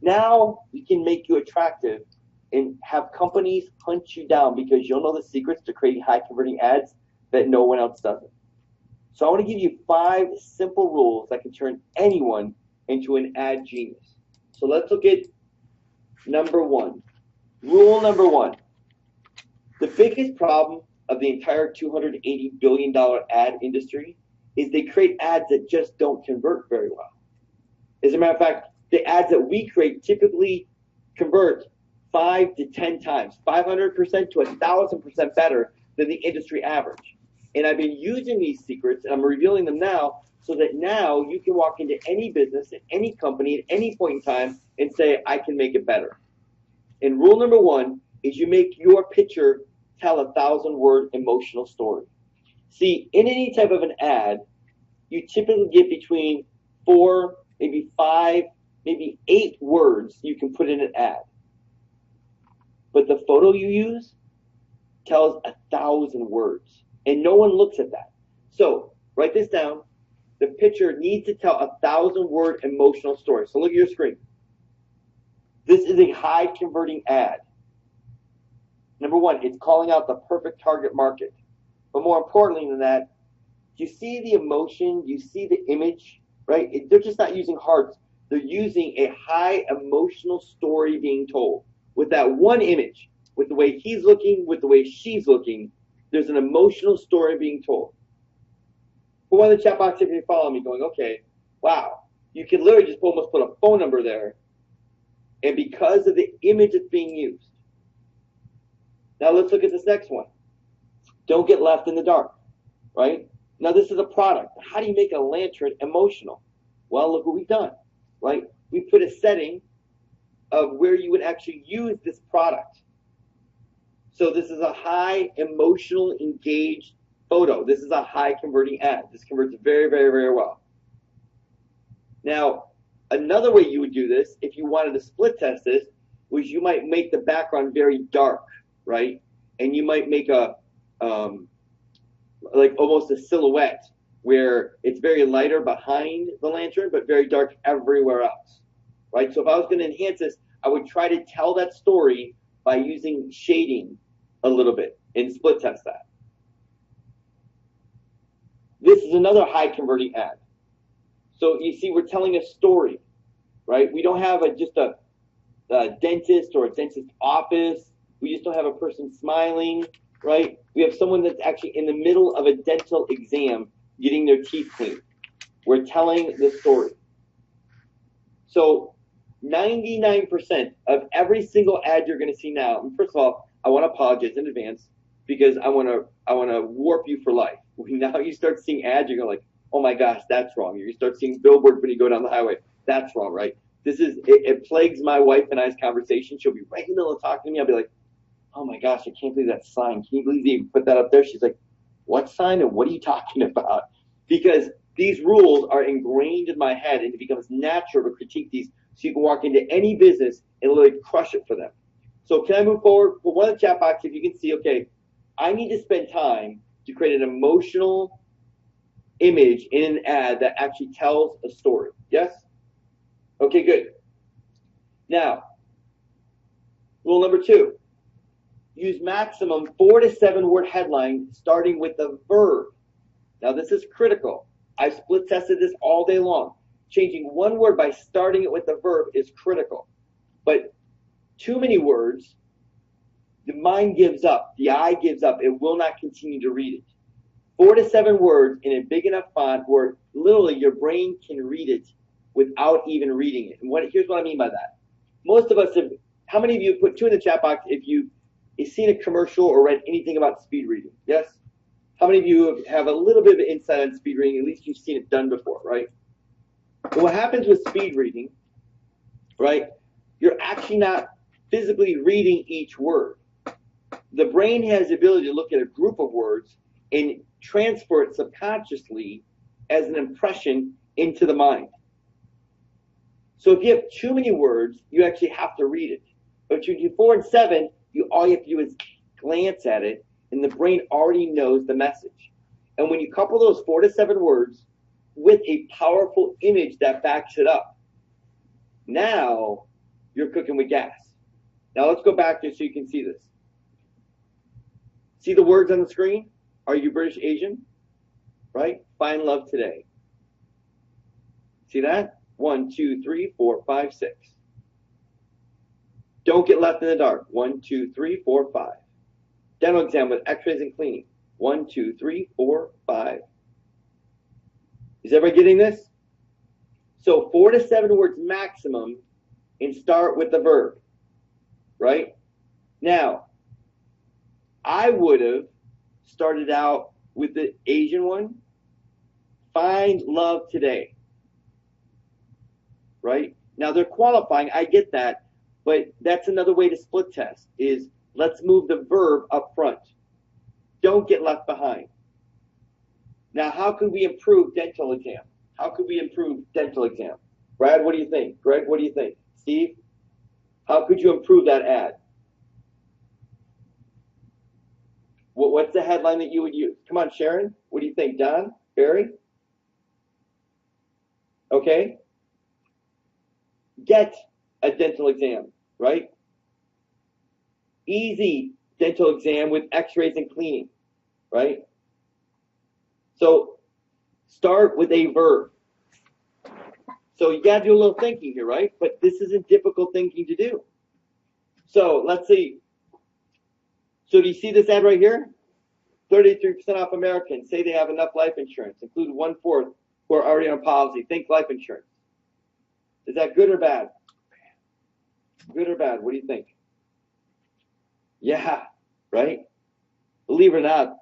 Now we can make you attractive and have companies hunt you down because you'll know the secrets to creating high converting ads that no one else doesn't. So I want to give you 5 simple rules that can turn anyone into an ad genius. So let's look at number 1. Rule number 1. The biggest problem of the entire $280 billion ad industry is they create ads that just don't convert very well. As a matter of fact, the ads that we create typically convert 5 to 10 times, 500% to 1,000% better than the industry average. And I've been using these secrets, and I'm revealing them now, so that now you can walk into any business, at any company, at any point in time, and say, I can make it better. And rule number 1 is you make your picture tell a 1,000-word emotional story. See, in any type of an ad, you typically get between 4, maybe 5, maybe 8 words you can put in an ad. But the photo you use tells 1,000 words, and no one looks at that. So write this down. The picture needs to tell 1,000-word emotional story. So look at your screen. This is a high converting ad. Number 1, it's calling out the perfect target market. But more importantly than that, you see the emotion, you see the image, right? They're just not using hearts. They're using a high emotional story being told. With that one image, with the way he's looking, with the way she's looking, there's an emotional story being told. Put one in the chat box if you follow me going, okay, wow. You can literally just almost put a phone number there. And because of the image that's being used. Now let's look at this next one. Don't get left in the dark, right? Now this is a product. How do you make a lantern emotional? Well, look what we've done, right? We put a setting of where you would actually use this product. So this is a high emotional engaged photo. This is a high converting ad. This converts very, very, very well. Now, another way you would do this, if you wanted to split test this, was you might make the background very dark, right? And you might make a like almost a silhouette where it's very lighter behind the lantern, but very dark everywhere else, right? So if I was going to enhance this, I would try to tell that story by using shading a little bit and split test that. This is another high converting ad. So you see, we're telling a story, right? We don't have just a dentist or a dentist office. We just don't have a person smiling, right? We have someone that's actually in the middle of a dental exam getting their teeth cleaned. We're telling the story. So 99% of every single ad you're going to see now, and first of all, I want to apologize in advance because I want to warp you for life. Now you start seeing ads, you're going like, oh my gosh, that's wrong. You start seeing billboards when you go down the highway. That's wrong, right? It plagues my wife and I's conversation. She'll be right in the middle of talking to me. I'll be like, oh my gosh, I can't believe that sign. Can you believe they even put that up there? She's like, what sign and what are you talking about? Because these rules are ingrained in my head and it becomes natural to critique these so you can walk into any business and literally crush it for them. So can I move forward? Put one in the chat box if you can see, okay, I need to spend time to create an emotional image in an ad that actually tells a story. Yes? Okay, good. Now, rule number 2. Use maximum 4 to 7 word headline starting with the verb. Now this is critical. I've split tested this all day long. Changing one word by starting it with the verb is critical. But too many words, the mind gives up, the eye gives up. It will not continue to read it. 4 to 7 words in a big enough font where literally your brain can read it without even reading it. And here's what I mean by that. Most of us have, how many of you put 2 in the chat box if you've seen a commercial or read anything about speed reading? Yes? How many of you have a little bit of insight on speed reading? At least you've seen it done before, right? And what happens with speed reading, right? You're actually not physically reading each word. The brain has the ability to look at a group of words and transfer it subconsciously as an impression into the mind. So if you have too many words, you actually have to read it. But if you do 4 and 7, all you have to do is glance at it, and the brain already knows the message. And when you couple those 4 to 7 words with a powerful image that backs it up, now you're cooking with gas. Now let's go back there so you can see this. See the words on the screen? Are you British Asian? Right? Find love today. See that? 1, 2, 3, 4, 5, 6. Don't get left in the dark. 1, 2, 3, 4, 5. Dental exam with x-rays and cleaning. 1, 2, 3, 4, 5. Is everybody getting this? So 4 to 7 words maximum and start with the verb. Right? Now, I would have started out with the Asian one. Find love today. Right? Now they're qualifying, I get that, but that's another way to split test is let's move the verb up front. Don't get left behind. Now, how could we improve dental exam? How could we improve dental exam? Brad, what do you think? Greg, what do you think? Steve, how could you improve that ad? What's the headline that you would use? Come on, Sharon, what do you think? Don, Barry? Okay. Get a dental exam, right? Easy dental exam with x-rays and cleaning, right? So start with a verb. So you got to do a little thinking here, right? But this isn't difficult thinking to do. So let's see. So do you see this ad right here? 33% off Americans say they have enough life insurance, include 1/4 who are already on policy. Think life insurance. Is that good or bad? Good or bad? What do you think? Yeah, right? Believe it or not,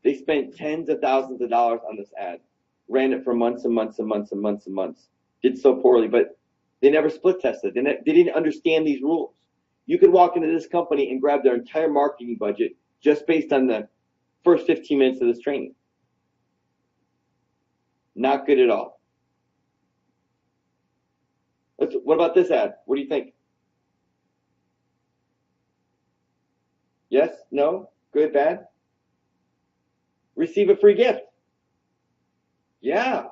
they spent tens of thousands of dollars on this ad. Ran it for months and months and months and months and months. Did so poorly, but they never split tested. They didn't understand these rules. You could walk into this company and grab their entire marketing budget just based on the first 15 minutes of this training. Not good at all. What about this ad? What do you think? Yes? No? Good? Bad? Receive a free gift. Yeah.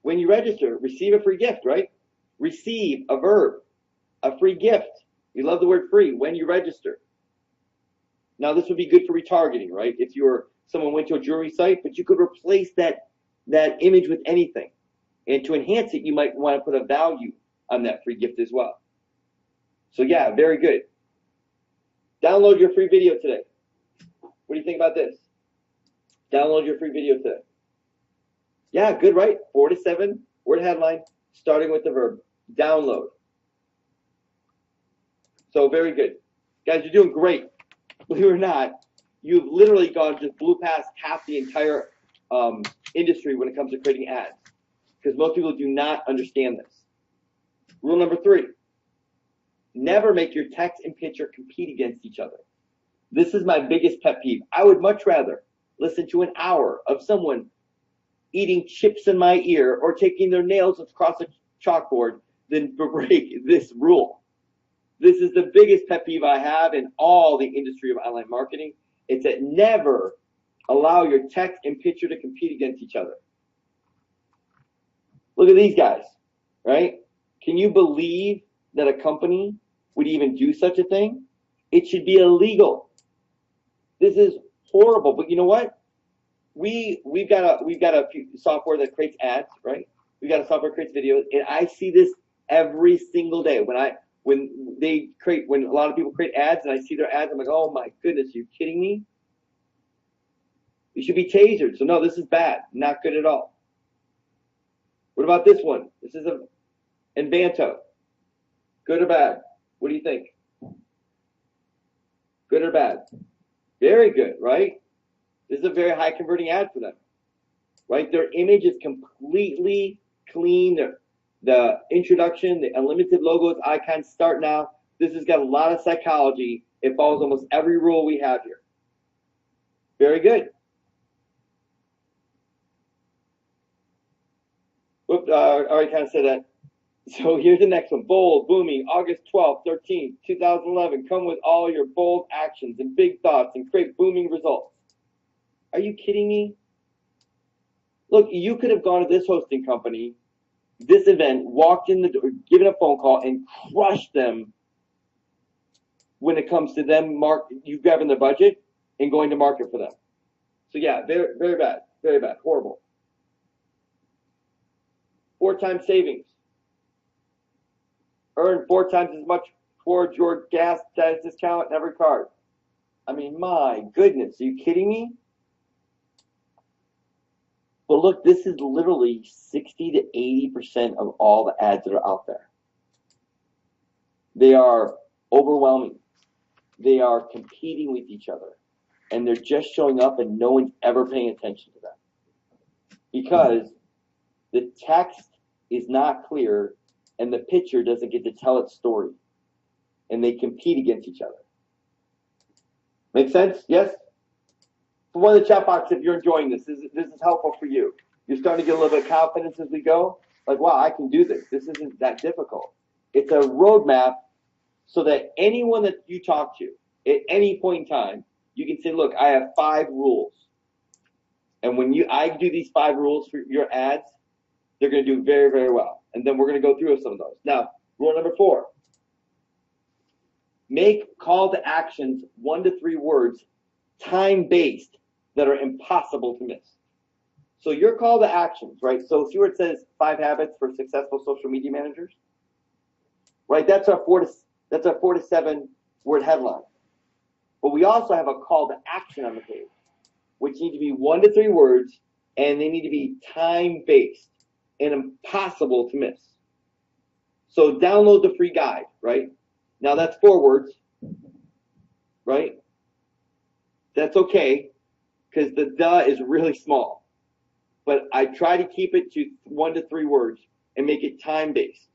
When you register, receive a free gift, right? Receive, a verb, a free gift. We love the word free when you register. Now, this would be good for retargeting, right? If someone went to a jewelry site, but you could replace that image with anything. And to enhance it, you might want to put a value on that free gift as well. So yeah, very good. Download your free video today. What do you think about this? Download your free video today. Yeah, good, right? 4 to 7 word headline, starting with the verb. Download. So very good. Guys, you're doing great. Believe it or not, you've literally just blew past half the entire industry when it comes to creating ads, because most people do not understand this. Rule number 3, never make your text and picture compete against each other. This is my biggest pet peeve. I would much rather listen to an hour of someone eating chips in my ear or taking their nails across a chalkboard than break this rule. This is the biggest pet peeve I have in all the industry of online marketing. It's that never allow your text and picture to compete against each other. Look at these guys, right? Can you believe that a company would even do such a thing? It should be illegal. This is horrible. But you know what? We've got a software that creates ads, right? We've got a software that creates videos, and I see this every single day. When a lot of people create ads and I see their ads, I'm like, oh my goodness, are you kidding me? You should be tasered. So no, this is bad. Not good at all. What about this one? This is Envanto. Good or bad? What do you think? Good or bad? Very good, right? This is a very high converting ad for them, right? Their image is completely clean. The introduction, the unlimited logos, icons, start now. This has got a lot of psychology. It follows almost every rule we have here. Very good. Whoops, I already kind of said that. So here's the next one. Bold, booming, August 12th, 13th, 2011. Come with all your bold actions and big thoughts and create booming results. Are you kidding me? Look, you could have gone to this hosting company this event, walked in the door, given a phone call, and crushed them when it comes to them you grabbing the budget and going to market for them. So yeah, very, very bad, horrible. 4 times savings. Earn 4 times as much towards your gas discount in every card. I mean, my goodness, are you kidding me? But look, this is literally 60 to 80% of all the ads that are out there. They are overwhelming. They are competing with each other. And they're just showing up and no one's ever paying attention to them. Because the text is not clear and the picture doesn't get to tell its story. And they compete against each other. Make sense? Yes? Put one in the chat box if you're enjoying this. This is helpful for you. You're starting to get a little bit of confidence as we go. Like, wow, I can do this. This isn't that difficult. It's a roadmap so that anyone that you talk to at any point in time, you can say, look, I have 5 rules. And when I do these 5 rules for your ads, they're going to do very, very well. And then we're going to go through some of those. Now, rule number 4. Make call to actions 1 to 3 words, time-based, that are impossible to miss. So your call to actions, right? So see where it says 5 habits for successful social media managers, right? That's our 4 to 7 word headline. But we also have a call to action on the page, which need to be 1 to 3 words, and they need to be time-based and impossible to miss. So download the free guide, right? Now that's 4 words, right? That's okay, because the "the" is really small. But I try to keep it to 1 to 3 words and make it time-based.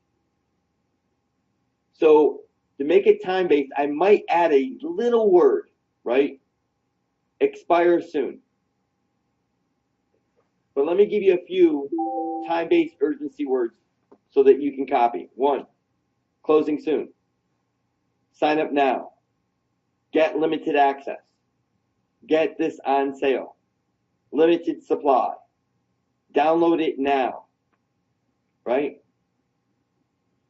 So to make it time-based, I might add a little word, right? Expire soon. But let me give you a few time-based urgency words so that you can copy. 1, closing soon. Sign up now. Get limited access. Get this on sale. Limited supply. Download it now. Right?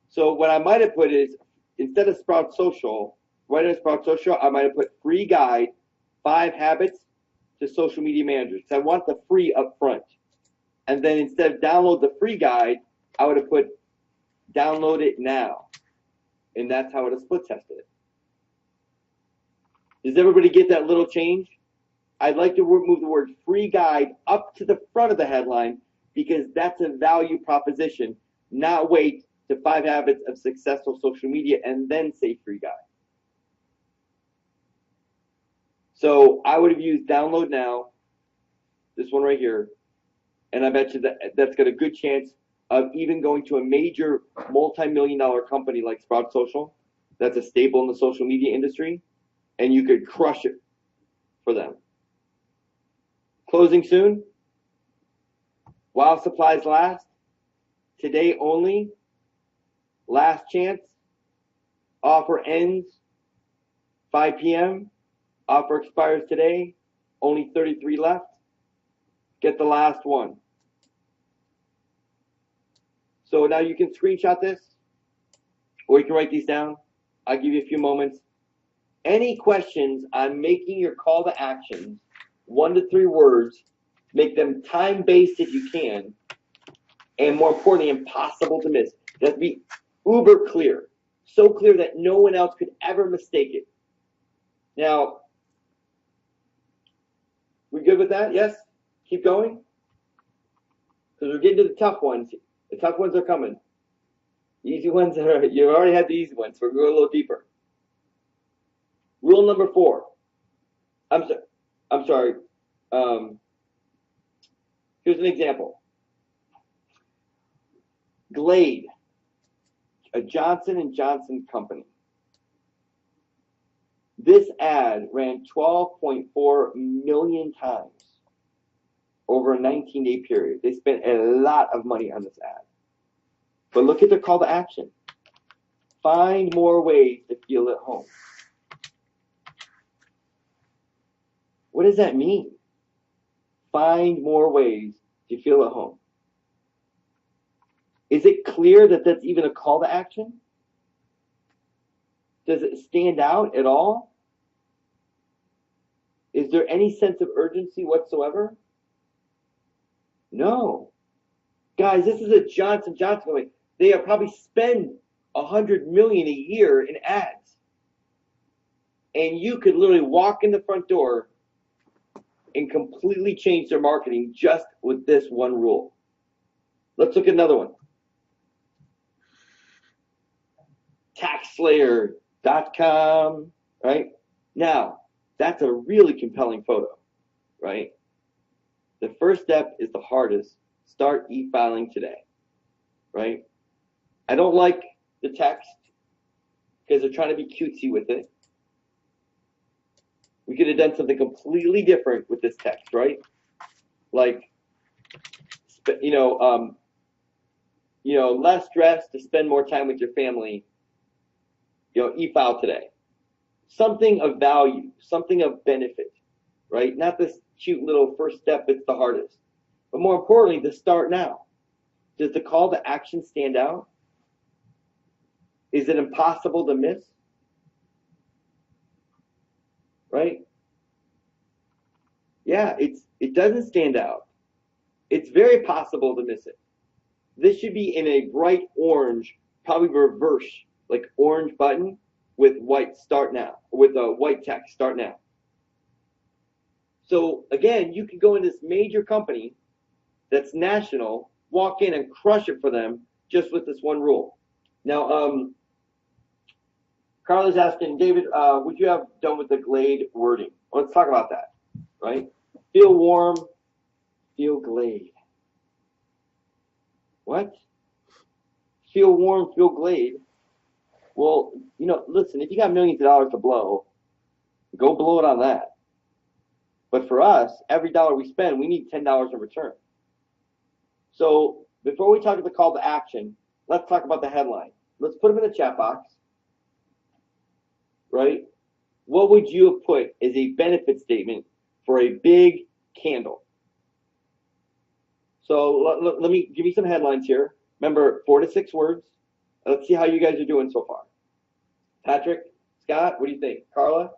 So what I might have put is, instead of Sprout Social, right at Sprout Social, I might have put free guide, 5 habits to social media managers. I want the free up front. And then instead of download the free guide, I would have put download it now. And that's how I would have split tested it. Does everybody get that little change? I'd like to move the word free guide up to the front of the headline because that's a value proposition, not wait to 5 habits of successful social media and then say free guide. So I would have used download now, this one right here, and I bet you that's got a good chance of even going to a major multi-million-dollar company like Sprout Social, that's a staple in the social media industry, and you could crush it for them. Closing soon, while supplies last, today only, last chance, offer ends 5 p.m., offer expires today, only 33 left, get the last one. So now you can screenshot this, or you can write these down. I'll give you a few moments. Any questions on making your call to actions 1 to 3 words, make them time-based if you can, and more importantly, impossible to miss. It has to be uber clear, so clear that no one else could ever mistake it. Now, we good with that? Yes? Keep going? Because we're getting to the tough ones. The tough ones are coming. The easy ones are, you already had the easy ones, so we're going a little deeper. Rule number 4. I'm sorry. Here's an example. Glade, a Johnson & Johnson company. This ad ran 12.4 million times over a 19-day period. They spent a lot of money on this ad. But look at their call to action. Find more ways to feel at home. What does that mean? Find more ways to feel at home. Is it clear that that's even a call to action? Does it stand out at all? Is there any sense of urgency whatsoever? No. Guys, this is a Johnson & Johnson company. They probably spend $100 million a year in ads. And you could literally walk in the front door and completely change their marketing just with this one rule. Let's look at another one. TaxSlayer.com, right? Now, that's a really compelling photo, right? The first step is the hardest. Start e-filing today, right? I don't like the text because they're trying to be cutesy with it. We could have done something completely different with this text, right? Like, less stress to spend more time with your family. E-file today. Something of value, something of benefit, right? Not this cute little first step, it's the hardest. But more importantly, to start now. Does the call to action stand out? Is it impossible to miss? Right? Yeah, it doesn't stand out. It's very possible to miss it. This should be in a bright orange, probably reverse, like orange button with white start now, with a white text start now. So again, you can go in this major company that's national, walk in and crush it for them just with this one rule. Now, Carla's asking, David, would you have done with the Glade wording? Well, let's talk about that, right? Feel warm, feel Glade. What? Feel warm, feel Glade. Well, listen, if you got millions of dollars to blow, go blow it on that. But for us, every dollar we spend, we need $10 in return. So before we talk about the call to action, let's talk about the headline. Let's put them in the chat box, right? What would you have put as a benefit statement for a big candle? So let me give you some headlines here. Remember, 4 to 6 words. Let's see how you guys are doing so far. Patrick, Scott, what do you think? Carla,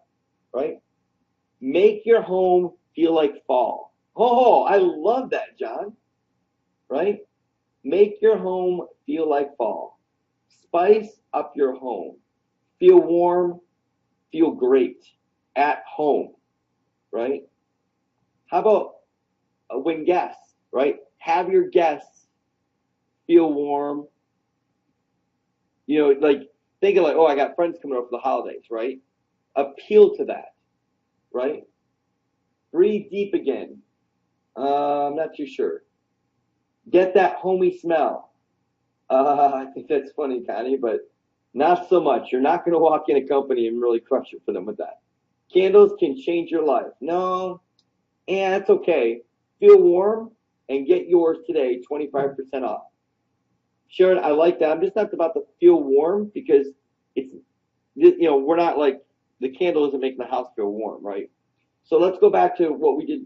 right? Make your home feel like fall. Oh, I love that, John. Right? Make your home feel like fall. Spice up your home. Feel warm, feel great at home. Right? How about when guests, right? Have your guests feel warm. Like think of like, oh, I got friends coming over for the holidays, right? Appeal to that, right? Breathe deep again. I'm not too sure. Get that homey smell. I think that's funny, Connie, but not so much. You're not going to walk in a company and really crush it for them with that. Candles can change your life. No, and that's okay. Feel warm and get yours today, 25% off. Sharon, I like that. I'm just not about to feel warm because it's, we're not like, the candle isn't making the house feel warm, right? So let's go back to what we did,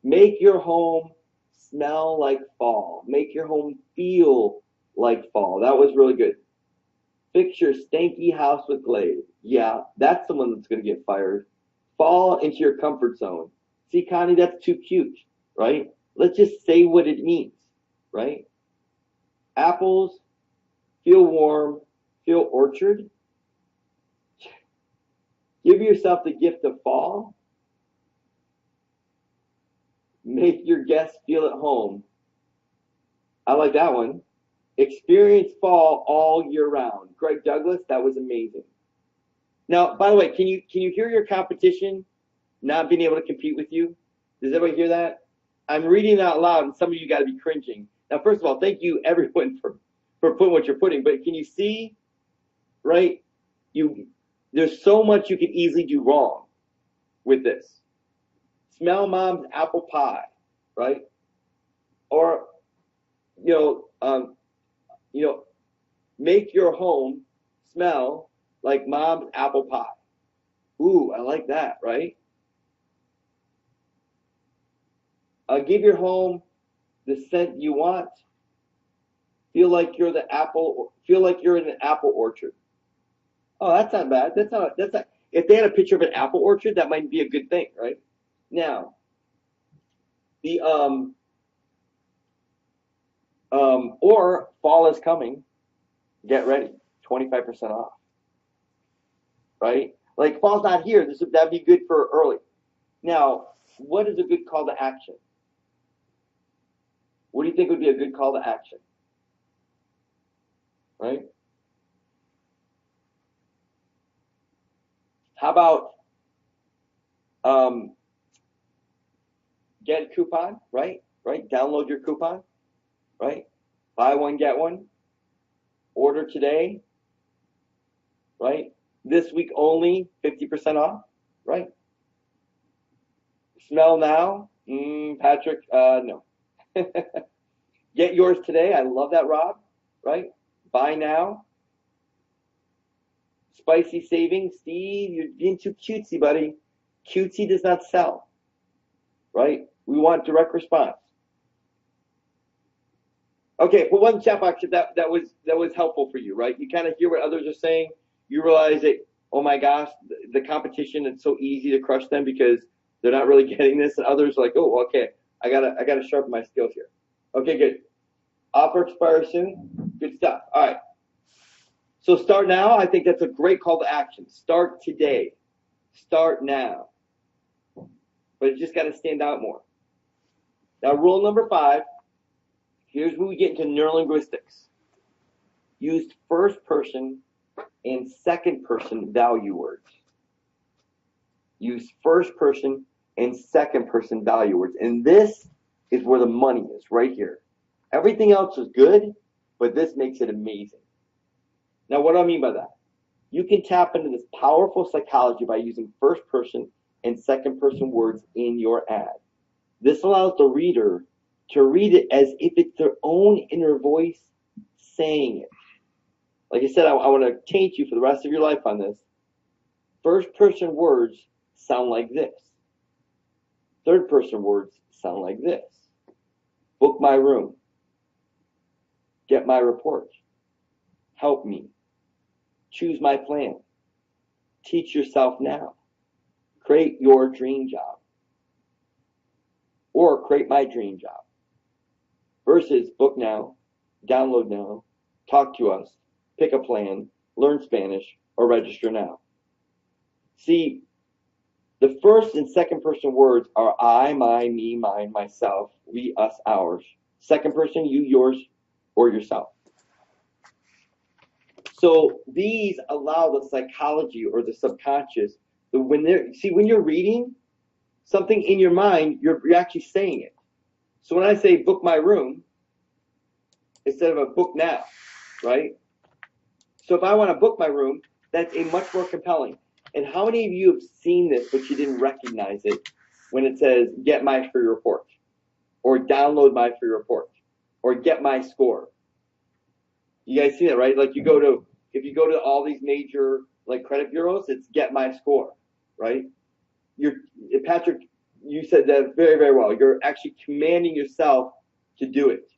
make your home smell like fall. Make your home feel like fall. That was really good. Fix your stanky house with Glade. Yeah, that's the one that's going to get fired. Fall into your comfort zone. See, Connie, that's too cute, right? Let's just say what it means, right? Apples, feel warm, feel orchard. Give yourself the gift of fall. Make your guests feel at home. I like that one. Experience fall all year round. Greg Douglas, that was amazing. Now, by the way, can you hear your competition not being able to compete with you? Does everybody hear that? I'm reading it out loud, and some of you got to be cringing. Now, first of all, thank you everyone for putting what you're putting. But can you see, right? There's so much you could easily do wrong with this. Smell mom's apple pie, right? Or, make your home smell like mom's apple pie. Ooh, I like that, right? Give your home the scent you want. Feel like you're the apple. Feel like you're in an apple orchard. Oh, that's not bad. That's not. If they had a picture of an apple orchard, that might be a good thing, right? Now, the or fall is coming. Get ready. 25% off. Right? Like fall's not here. That'd be good for early. Now, what is a good call to action? What do you think would be a good call to action? Right? How about get a coupon, right? Right? Download your coupon, right? Buy one, get one. Order today, right? This week only, 50% off, right? Smell now, Patrick, no. Get yours today. I love that, Rob, right? Buy now. Spicy savings, Steve, you're being too cutesy, buddy. Cutesy does not sell, right? We want direct response. Okay, put one chat box if that was helpful for you, right? You kind of hear what others are saying. You realize that, oh my gosh, the competition, it's so easy to crush them because they're not really getting this, and others are like, oh, okay, I gotta sharpen my skills here. Okay, good. Offer expires soon. Good stuff. All right. So start now. I think that's a great call to action. Start today. Start now. But it just got to stand out more. Now, rule number 5. Here's where we get into neurolinguistics. Use first person and second person value words. Use first person and second person value words. And this is where the money is, right here. Everything else is good, but this makes it amazing. Now, what do I mean by that? You can tap into this powerful psychology by using first person and second person words in your ad. This allows the reader to read it as if it's their own inner voice saying it. Like I said, I want to taint you for the rest of your life on this. First person words sound like this. Third person words sound like this. Book my room. Get my report. Help me. Choose my plan. Teach yourself now. Create your dream job. Or create my dream job. Versus book now, download now, talk to us, pick a plan, learn Spanish, or register now. See, the first and second person words are I, my, me, mine, myself, we, us, ours. Second person, you, yours, or yourself. So these allow the psychology or the subconscious, when you're reading something in your mind, you're actually saying it. So when I say book my room, instead of a book now, right? So if I want to book my room, that's a much more compelling. And how many of you have seen this, but you didn't recognize it when it says get my free report, or download my free report, or get my score? You guys see that, right? Like if you go to all these major like credit bureaus, it's get my score, right? Patrick, you said that very, very well. You're actually commanding yourself to do it.